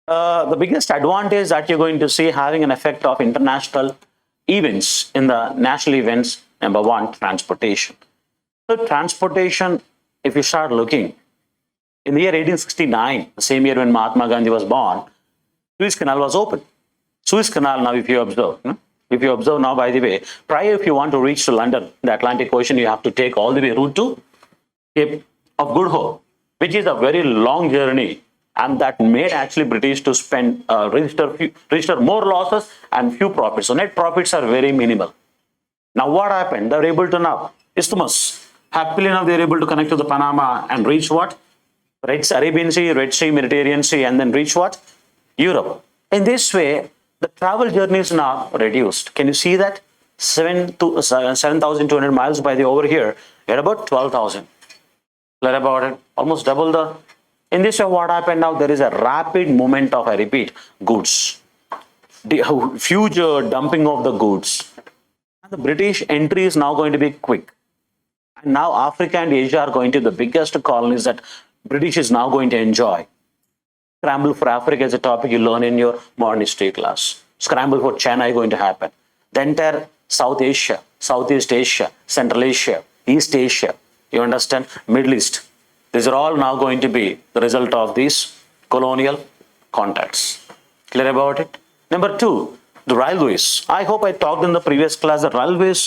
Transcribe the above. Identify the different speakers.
Speaker 1: The biggest advantage that you're going to see having an effect of international events in the national events, number one, transportation. So transportation, if you start looking, in the year 1869, the same year when Mahatma Gandhi was born, Suez Canal was open. Suez Canal, now if you observe, now, by the way, prior if you want to reach to London, the Atlantic Ocean, you have to take all the way route to Cape of Good Hope, which is a very long journey, and that made actually British to spend register more losses and few profits. So net profits are very minimal. Now what happened? They were able to now Isthmus. Happily enough, they were able to connect to the Panama and reach what? Arabian Sea, Red Sea, Mediterranean Sea, and then reach what? Europe. In this way, the travel journey is now reduced. Can you see that? 7,200 miles by the over here, at about 12,000. Clear about it? Almost double the. In this way, what happened now? There is a rapid movement of, I repeat, goods. The huge dumping of the goods. And the British entry is now going to be quick. And now Africa and Asia are going to be the biggest colonies that British is now going to enjoy. Scramble for Africa is a topic you learn in your modern history class. Scramble for China is going to happen. The entire South Asia, Southeast Asia, Central Asia, East Asia, you understand, Middle East. These are all now going to be the result of these colonial contacts. Clear about it? Number two, the railways. I hope I talked in the previous class that railways